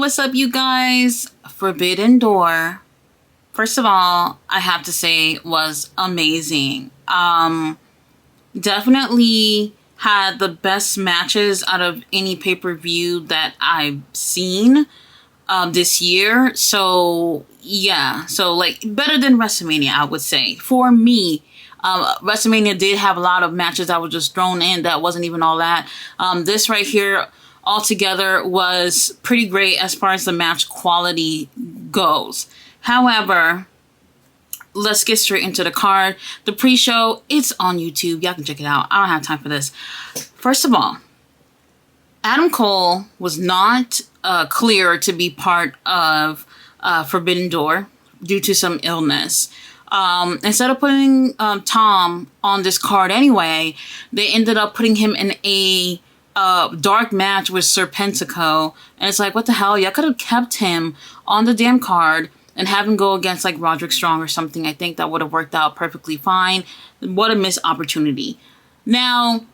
what's up, you guys? Forbidden Door, first of all, I have to say, was amazing. Definitely had the best matches out of any pay-per-view that I've seen this year. So, yeah. So, like, better than WrestleMania, I would say. For me, WrestleMania did have a lot of matches that were just thrown in that wasn't even all that. This right here altogether was pretty great as far as the match quality goes. However, let's get straight into the card. The pre-show, it's on YouTube. Y'all can check it out. I don't have time for this. First of all, Adam Cole was not clear to be part of Forbidden Door due to some illness. Instead of putting Tom on this card anyway, they ended up putting him in a dark match with Serpentico. And it's like, what the hell? Y'all could have kept him on the damn card and have him go against like Roderick Strong or something. I think that would have worked out perfectly fine. What a missed opportunity. Now,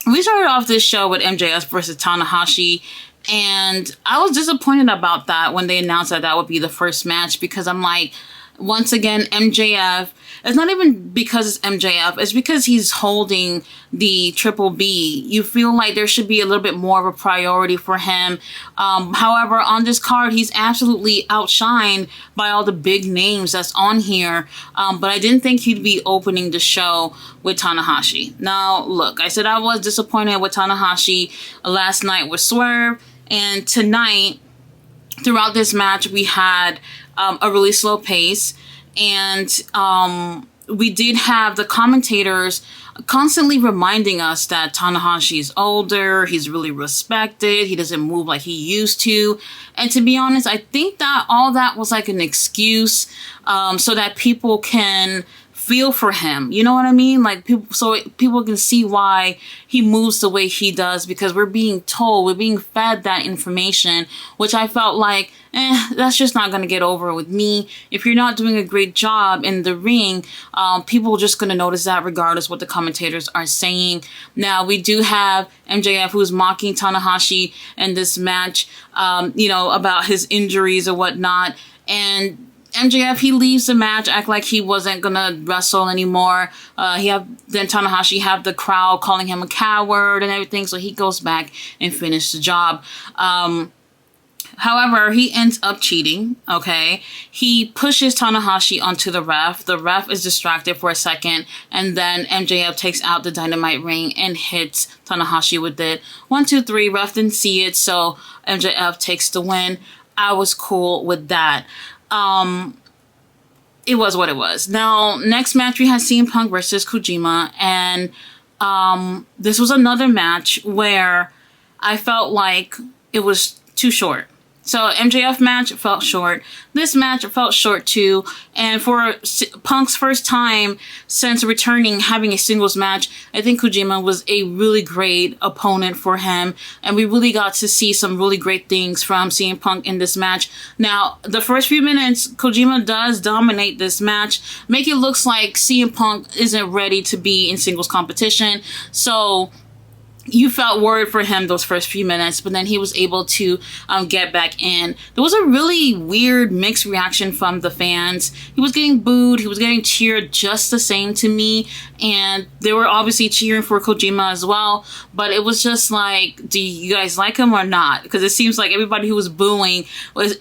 we started off this show with MJF versus Tanahashi, and I was disappointed about that when they announced that that would be the first match, because I'm like, once again, MJF, it's not even because it's MJF, it's because he's holding the Triple B. You feel like there should be a little bit more of a priority for him. However, on this card, he's absolutely outshined by all the big names that's on here. But I didn't think he'd be opening the show with Tanahashi. Now, look, I said I was disappointed with Tanahashi last night with Swerve, and tonight, throughout this match, we had a really slow pace, and we did have the commentators constantly reminding us that Tanahashi is older, he's really respected, he doesn't move like he used to. And to be honest, I think that all that was like an excuse so that people can feel for him. You know what I mean? Like, so people can see why he moves the way he does, because we're being told, we're being fed that information, which I felt like, that's just not going to get over with me. If you're not doing a great job in the ring, people are just going to notice that regardless what the commentators are saying. Now, we do have MJF who's mocking Tanahashi in this match, about his injuries or whatnot. And MJF, he leaves the match, act like he wasn't gonna wrestle anymore. Then Tanahashi have the crowd calling him a coward and everything, so he goes back and finishes the job. However, he ends up cheating, okay? He pushes Tanahashi onto the ref. The ref is distracted for a second, and then MJF takes out the dynamite ring and hits Tanahashi with it. 1, 2, 3, ref didn't see it, so MJF takes the win. I was cool with that. It was what it was. Now, next match we had CM Punk versus Kojima, and this was another match where I felt like it was too short. So MJF match felt short. This match felt short too. And for Punk's first time since returning having a singles match, I think Kojima was a really great opponent for him. And we really got to see some really great things from CM Punk in this match. Now, the first few minutes, Kojima does dominate this match. Make it look like CM Punk isn't ready to be in singles competition. So you felt worried for him those first few minutes, but then he was able to get back in. There was a really weird mixed reaction from the fans. He was getting booed, he was getting cheered just the same to me, and they were obviously cheering for Kojima as well, but it was just like, do you guys like him or not? Because it seems like everybody who was booing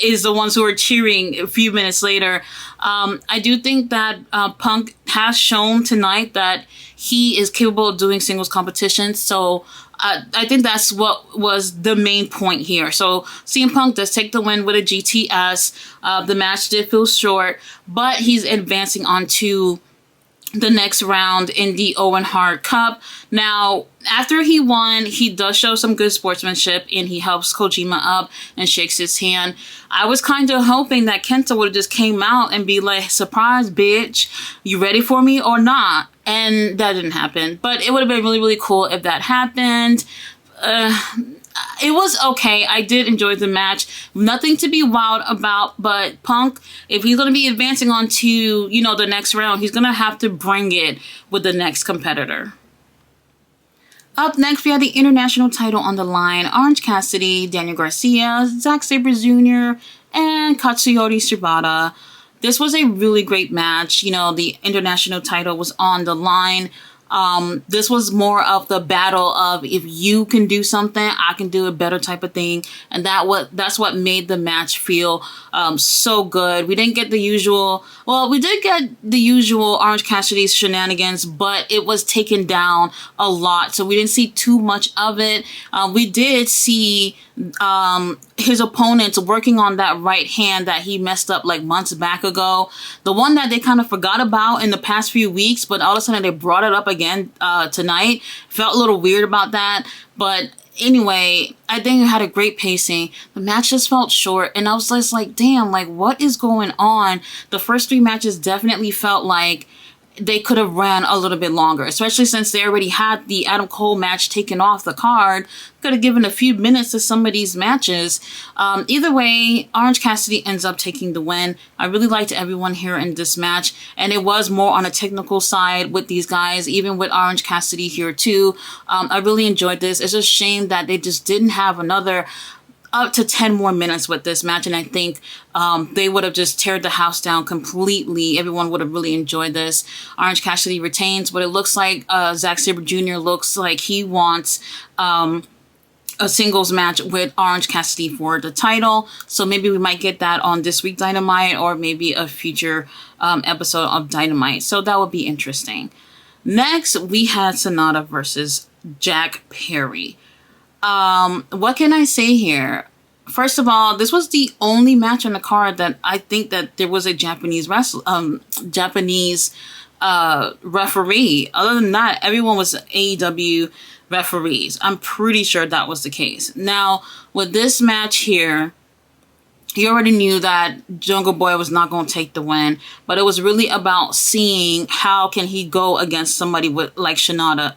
is the ones who were cheering a few minutes later. I do think that Punk has shown tonight that he is capable of doing singles competitions, so I think that's what was the main point here. So CM Punk does take the win with a GTS. The match did feel short, but he's advancing on to the next round in the Owen Hart Cup. Now, after he won, he does show some good sportsmanship, and he helps Kojima up and shakes his hand. I was kind of hoping that Kenta would have just came out and be like, surprise, bitch, you ready for me or not? And that didn't happen. But it would have been really, really cool if that happened. It was okay. I did enjoy the match. Nothing to be wild about, but Punk, if he's going to be advancing on to, the next round, he's going to have to bring it with the next competitor. Up next, we had the international title on the line. Orange Cassidy, Daniel Garcia, Zack Sabre Jr., and Katsuyori Shibata. This was a really great match. You know, the international title was on the line. This was more of the battle of if you can do something, I can do a better type of thing. And that's what made the match feel so good. We didn't get the usual, well, we did get the usual Orange Cassidy's shenanigans, but it was taken down a lot. So we didn't see too much of it. We did see his opponents working on that right hand that he messed up like months back ago. The one that they kind of forgot about in the past few weeks, but all of a sudden they brought it up again tonight. Felt a little weird about that. But anyway, I think it had a great pacing. The match just felt short, and I was just like, damn, like what is going on? The first 3 matches definitely felt like they could have ran a little bit longer, especially since they already had the Adam Cole match taken off the card. Could have given a few minutes to some of these matches. Either way, Orange Cassidy ends up taking the win. I really liked everyone here in this match, and it was more on a technical side with these guys, even with Orange Cassidy here too. I really enjoyed this. It's a shame that they just didn't have another up to 10 more minutes with this match, and I think they would have just teared the house down completely. Everyone would have really enjoyed this. Orange Cassidy retains, but it looks like Zack Sabre Jr. looks like he wants a singles match with Orange Cassidy for the title, so maybe we might get that on this week Dynamite or maybe a future episode of Dynamite, so that would be interesting. Next, we had Sonata versus Jack Perry. What can I say here? First of all, this was the only match on the card that I think that there was a Japanese referee. Other than that, everyone was AEW referees. I'm pretty sure that was the case. Now, with this match here, you already knew that Jungle Boy was not going to take the win, but it was really about seeing how can he go against somebody with like Sonata,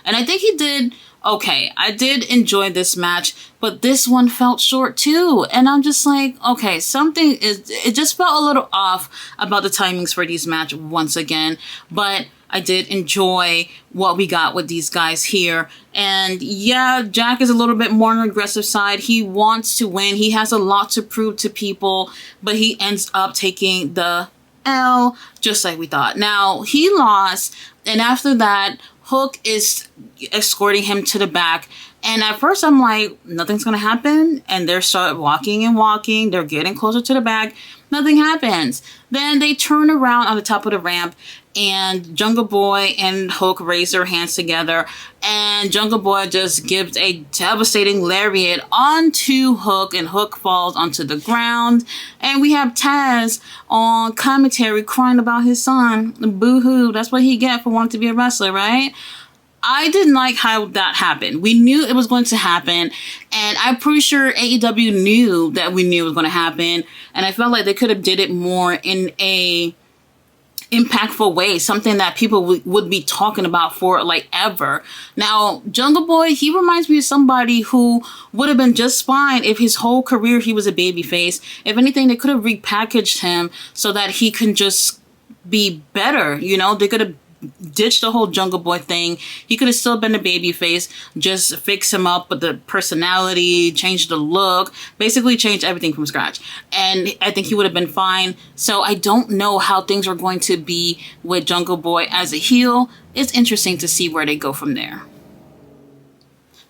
and I think he did okay. I did enjoy this match, but this one felt short too. And I'm just like, okay, it just felt a little off about the timings for these matches once again. But I did enjoy what we got with these guys here. And yeah, Jack is a little bit more on the aggressive side. He wants to win. He has a lot to prove to people, but he ends up taking the L just like we thought. Now, he lost, and after that, Hook is escorting him to the back. And at first I'm like, nothing's going to happen. And they start walking and walking. They're getting closer to the back. Nothing happens. Then they turn around on the top of the ramp, and Jungle Boy and Hook raise their hands together, and Jungle Boy just gives a devastating lariat onto Hook, and Hook falls onto the ground. And we have Taz on commentary crying about his son. Boo-hoo, that's what he get for wanting to be a wrestler, right? I didn't like how that happened. We knew it was going to happen, and I'm pretty sure AEW knew that we knew it was going to happen, and I felt like they could have did it more in a impactful way, something that people would be talking about for like ever. Now, Jungle Boy, he reminds me of somebody who would have been just fine if his whole career he was a babyface. If anything, they could have repackaged him so that he can just be better. You know, they could have ditched the whole Jungle Boy thing. He could have still been a babyface, just fix him up with the personality, change the look, basically change everything from scratch. And I think he would have been fine. So I don't know how things are going to be with Jungle Boy as a heel. It's interesting to see where they go from there.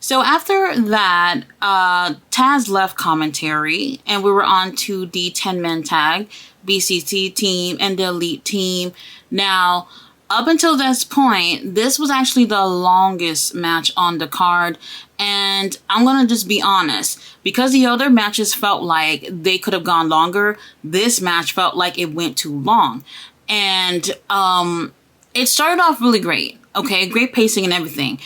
So after that, Taz left commentary, and we were on to the 10-man tag, BCT team and the Elite team. Now, up until this point, this was actually the longest match on the card, and I'm gonna just be honest, because the other matches felt like they could have gone longer, this match felt like it went too long. And it started off really great, okay, great pacing and everything,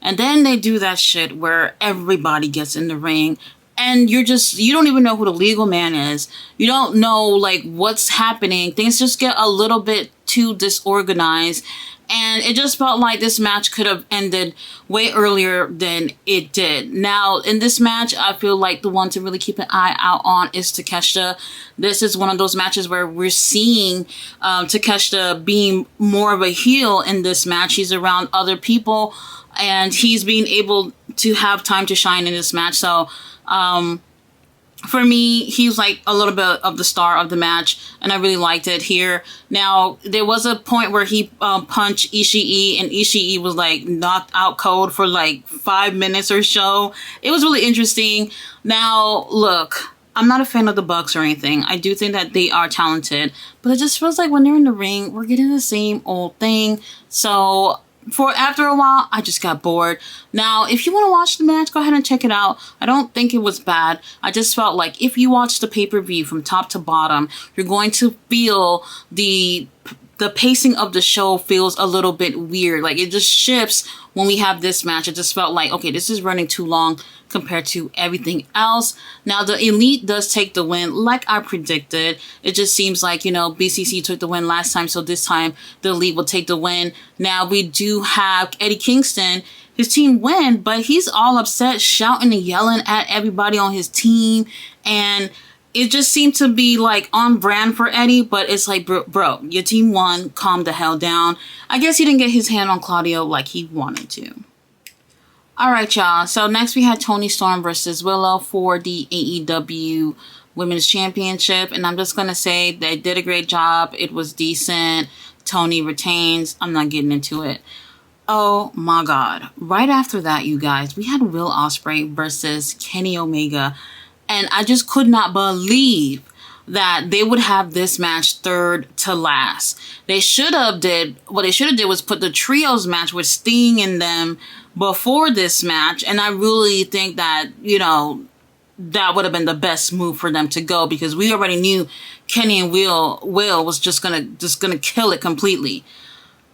and then they do that shit where everybody gets in the ring, and you don't even know who the legal man is. You don't know like what's happening. Things just get a little bit too disorganized, and it just felt like this match could have ended way earlier than it did. Now, in this match, I feel like the one to really keep an eye out on is Takeshita. This is one of those matches where we're seeing Takeshita being more of a heel in this match. He's around other people, and he's being able to have time to shine in this match. So, for me, he's like a little bit of the star of the match, and I really liked it here. Now, there was a point where he punched Ishii, and Ishii was like knocked out cold for like 5 minutes or so. It was really interesting. Now, look, I'm not a fan of the Bucks or anything. I do think that they are talented, but it just feels like when they're in the ring, we're getting the same old thing. So after a while, I just got bored. Now, if you want to watch the match, go ahead and check it out. I don't think it was bad. I just felt like if you watch the pay-per-view from top to bottom, you're going to feel the pacing of the show feels a little bit weird. Like, it just shifts when we have this match. It just felt like, okay, this is running too long compared to everything else. Now, the Elite does take the win, like I predicted. It just seems like, BCC took the win last time, so this time the Elite will take the win. Now, we do have Eddie Kingston. His team win, but he's all upset, shouting and yelling at everybody on his team, and it just seemed to be like on brand for Eddie, but it's like, bro, your team won, calm the hell down. I guess he didn't get his hand on Claudio like he wanted to. All right, y'all. So next we had Toni Storm versus Willow for the AEW Women's Championship. And I'm just going to say they did a great job. It was decent. Toni retains. I'm not getting into it. Oh my God. Right after that, you guys, we had Will Ospreay versus Kenny Omega. And I just could not believe that they would have this match third to last. What they should have did was put the trios match with Sting in them before this match. And I really think that, that would have been the best move for them to go, because we already knew Kenny and Will was just gonna kill it completely.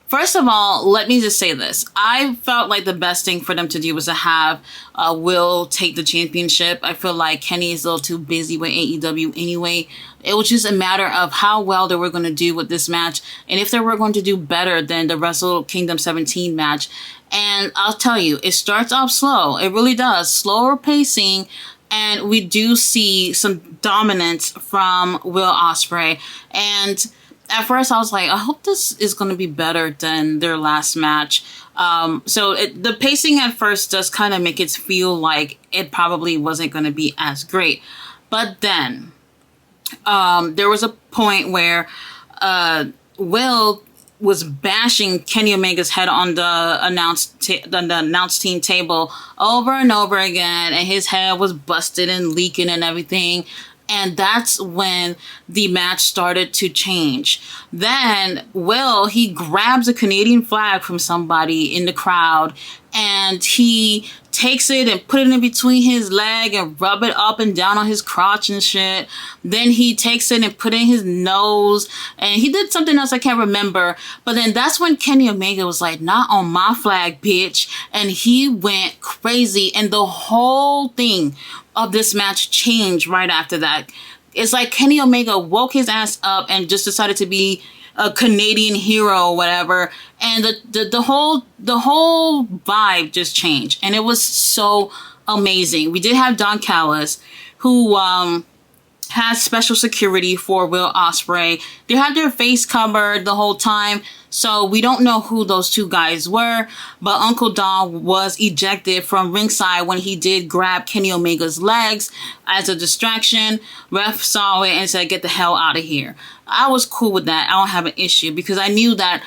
First of all, let me just say this. I felt like the best thing for them to do was to have Will take the championship. I feel like Kenny is a little too busy with AEW anyway. It was just a matter of how well they were going to do with this match, and if they were going to do better than the Wrestle Kingdom 17 match. And I'll tell you, it starts off slow. It really does. Slower pacing, and we do see some dominance from Will Ospreay. And at first, I was like, I hope this is going to be better than their last match. The pacing at first does kind of make it feel like it probably wasn't going to be as great. But then there was a point where Will was bashing Kenny Omega's head on the announced team table over and over again, and his head was busted and leaking and everything. And that's when the match started to change. Then Will, he grabs a Canadian flag from somebody in the crowd, and he takes it and put it in between his leg and rub it up and down on his crotch and shit. Then he takes it and put it in his nose, and he did something else I can't remember. But then that's when Kenny Omega was like, not on my flag, bitch. And he went crazy, and the whole thing of this match changed right after that. It's like Kenny Omega woke his ass up and just decided to be a Canadian hero or whatever, and the whole vibe just changed, and it was so amazing. We did have Don Callis, who has special security for Will Ospreay. They had their face covered the whole time, so we don't know who those two guys were, but Uncle Don was ejected from ringside when he did grab Kenny Omega's legs as a distraction. Ref saw it and said, get the hell out of here. I was cool with that. I don't have an issue, because I knew that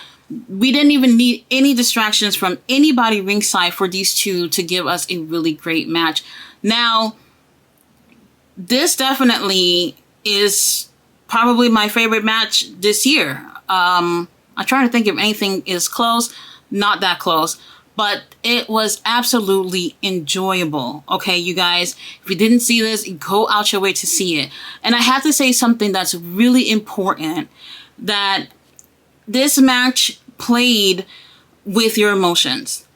we didn't even need any distractions from anybody ringside for these two to give us a really great match. Now, this definitely is probably my favorite match this year. I'm trying to think if anything is close. Not that close. But it was absolutely enjoyable. Okay, you guys, if you didn't see this, go out your way to see it. And I have to say something that's really important, that this match played with your emotions.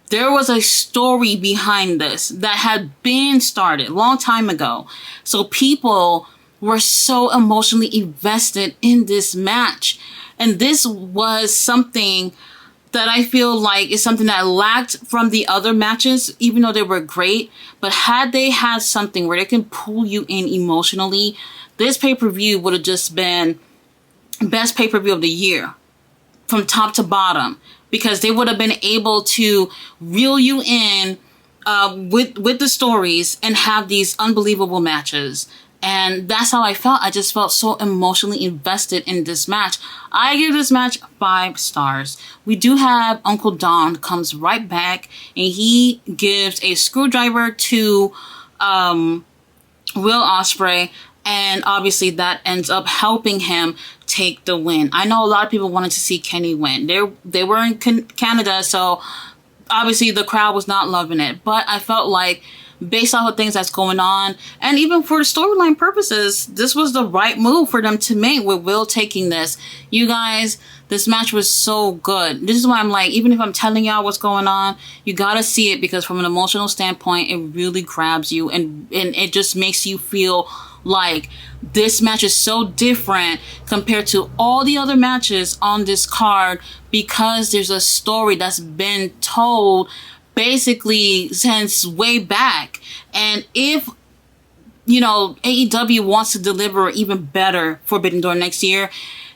There was a story behind this that had been started a long time ago. So people were so emotionally invested in this match. And this was something that I feel like is something that lacked from the other matches, even though they were great. But had they had something where they can pull you in emotionally, this pay-per-view would have just been best pay-per-view of the year from top to bottom. because they would have been able to reel you in with the stories and have these unbelievable matches. And that's how I felt. I just felt so emotionally invested in this match. I give this match 5 stars. We do have Uncle Don comes right back and he gives a screwdriver to Will Ospreay, and obviously that ends up helping him take the win. I know a lot of people wanted to see Kenny win. They were in Canada, so obviously the crowd was not loving it. But I felt like, based off of things that's going on, and even for the storyline purposes, this was the right move for them to make with Will taking this. You guys, this match was so good. This is why I'm like, even if I'm telling y'all what's going on, you gotta see it, because from an emotional standpoint, it really grabs you, and it just makes you feel like this match is so different compared to all the other matches on this card, because there's a story that's been told basically since way back. And if, you know, AEW wants to deliver even better Forbidden Door next year,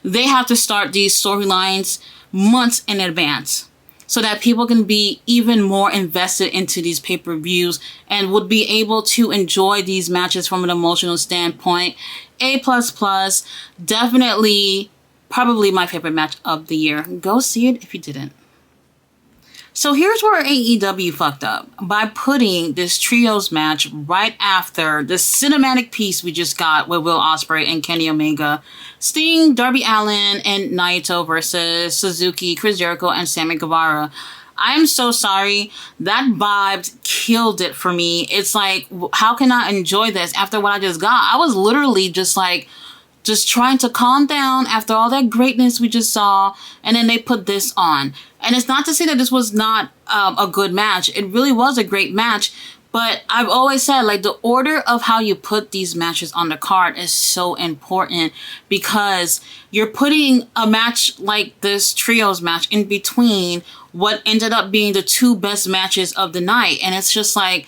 they have to start these storylines months in advance so that people can be even more invested into these pay-per-views and would be able to enjoy these matches from an emotional standpoint. A++, definitely, probably my favorite match of the year. Go see it if you didn't. So here's where AEW fucked up by putting this trios match right after the cinematic piece we just got with Will Ospreay and Kenny Omega, Sting, Darby Allin, and Naito versus Suzuki, Chris Jericho, and Sammy Guevara. I'm so sorry. That vibe killed it for me. It's like, how can I enjoy this after what I just got? I was literally just like, just trying to calm down after all that greatness we just saw, and then they put this on. And it's not to say that this was not a good match. It really was a great match, but I've always said, like, the order of how you put these matches on the card is so important, because you're putting a match like this trios match in between what ended up being the 2 best matches of the night. And it's just like,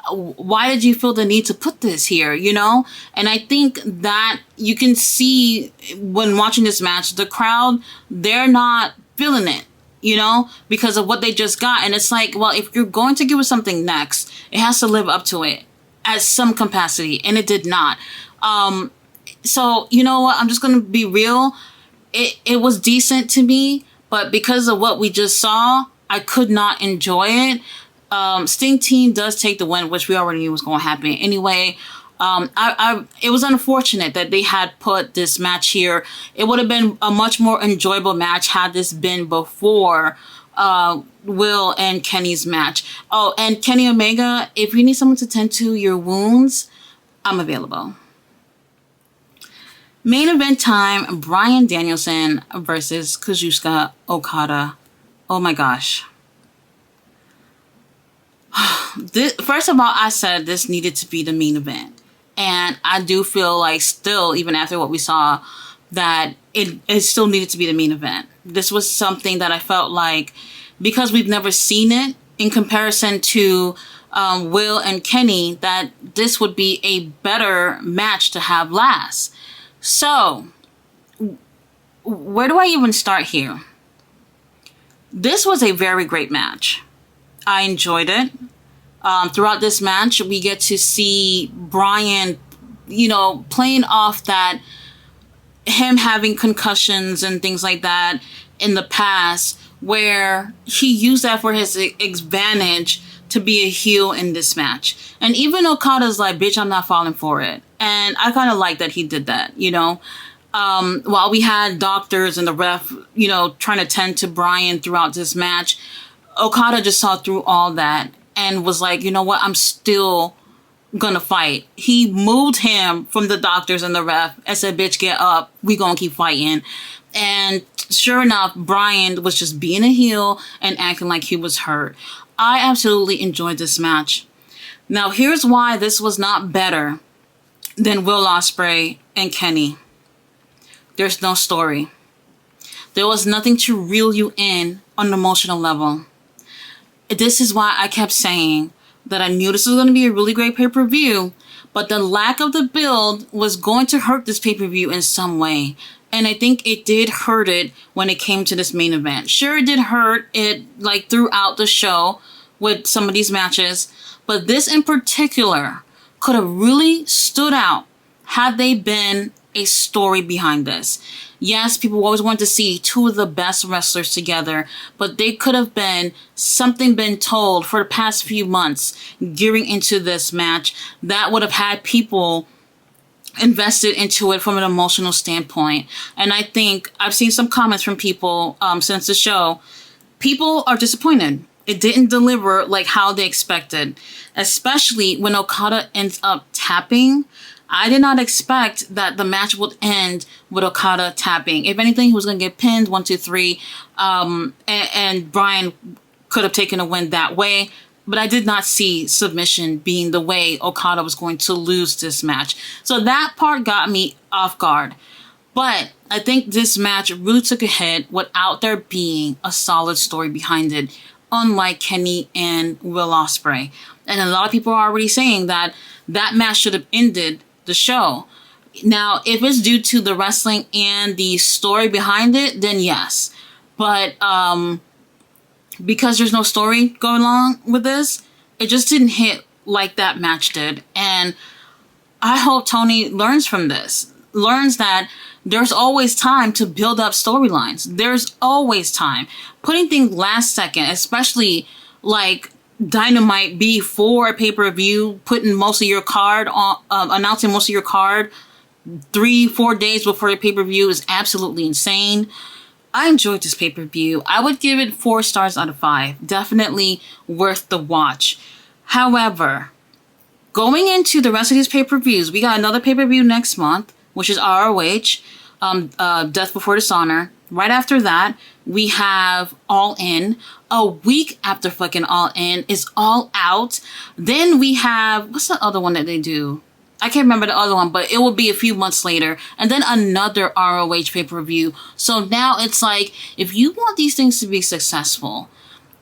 why did you feel the need to put this here, you know? And I think that you can see when watching this match, the crowd, they're not feeling it, you know, because of what they just got. And it's like, well, if you're going to give us something next, it has to live up to it at some capacity. And it did not. So, you know what? I'm just going to be real. It was decent to me, but because of what we just saw, I could not enjoy it. Sting team does take the win, which we already knew was going to happen anyway. It was unfortunate that they had put this match here. It would have been a much more enjoyable match had this been before Will and Kenny's match. Oh, and Kenny Omega, if you need someone to tend to your wounds, I'm available. Main event time, Bryan Danielson versus Kazuchika Okada. Oh my gosh. First of all, I said this needed to be the main event. And I do feel like still, even after what we saw, that it still needed to be the main event. This was something that I felt like, because we've never seen it in comparison to Will and Kenny, that this would be a better match to have last. So, where do I even start here? This was a very great match. I enjoyed it. Throughout this match, we get to see Bryan, you know, playing off that, him having concussions and things like that in the past, where he used that for his advantage to be a heel in this match. And even Okada's like, bitch, I'm not falling for it. And I kind of like that he did that, you know. While we had doctors and the ref, you know, trying to tend to Bryan throughout this match, Okada just saw through all that and was like, you know what, I'm still gonna fight. He moved him from the doctors and the ref and said, bitch, get up. We gonna keep fighting. And sure enough, Bryan was just being a heel and acting like he was hurt. I absolutely enjoyed this match. Now, here's why this was not better than Will Ospreay and Kenny. There's no story. There was nothing to reel you in on an emotional level. This is why I kept saying that I knew this was going to be a really great pay-per-view, but the lack of the build was going to hurt this pay-per-view in some way. And I think it did hurt it when it came to this main event. Sure, it did hurt it like throughout the show with some of these matches, but this in particular could have really stood out had they been a story behind this. Yes, people always want to see two of the best wrestlers together, but they could have been something been told for the past few months gearing into this match that would have had people invested into it from an emotional standpoint. And I think I've seen some comments from people since the show. People are disappointed. It didn't deliver like how they expected, especially when Okada ends up tapping. I did not expect that the match would end with Okada tapping. If anything, he was going to get pinned 1, 2, 3, and Brian could have taken a win that way. But I did not see submission being the way Okada was going to lose this match. So that part got me off guard. But I think this match really took a hit without there being a solid story behind it, unlike Kenny and Will Ospreay. And a lot of people are already saying that that match should have ended the show. Now, if it's due to the wrestling and the story behind it, then yes. But because there's no story going along with this, it just didn't hit like that match did. And I hope Tony learns from this. Learns that there's always time to build up storylines. There's always time. Putting things last second, especially like Dynamite before a pay-per-view, putting most of your card on, announcing most of your card 3-4 days before the pay-per-view is absolutely insane. I enjoyed this pay-per-view. I would give it 4 stars out of 5. Definitely worth the watch. However, going into the rest of these pay-per-views, we got another pay-per-view next month, which is ROH, Death Before Dishonor. Right after that, we have All In. A week after fucking All In is All Out. Then we have, what's the other one that they do? I can't remember the other one, but it will be a few months later. And then another ROH pay-per-view. So now it's like, if you want these things to be successful,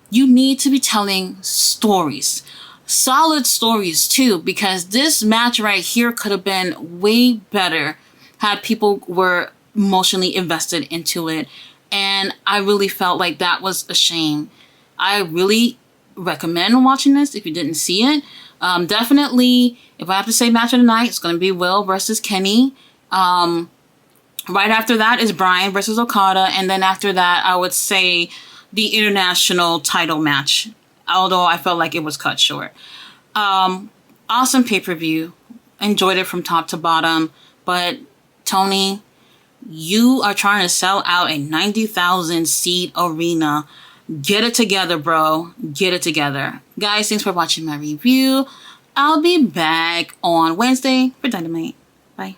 you need to be telling stories. Solid stories too, because this match right here could have been way better had people were emotionally invested into it. And I really felt like that was a shame. I really recommend watching this if you didn't see it. Definitely, if I have to say match of the night, it's going to be Will versus Kenny. Right after that is Brian versus Okada. And then after that, I would say the international title match. Although I felt like it was cut short. Awesome pay-per-view. Enjoyed it from top to bottom. But Tony, you are trying to sell out a 90,000 seat arena. Get it together, bro. Get it together. Guys, thanks for watching my review. I'll be back on Wednesday for Dynamite. Bye.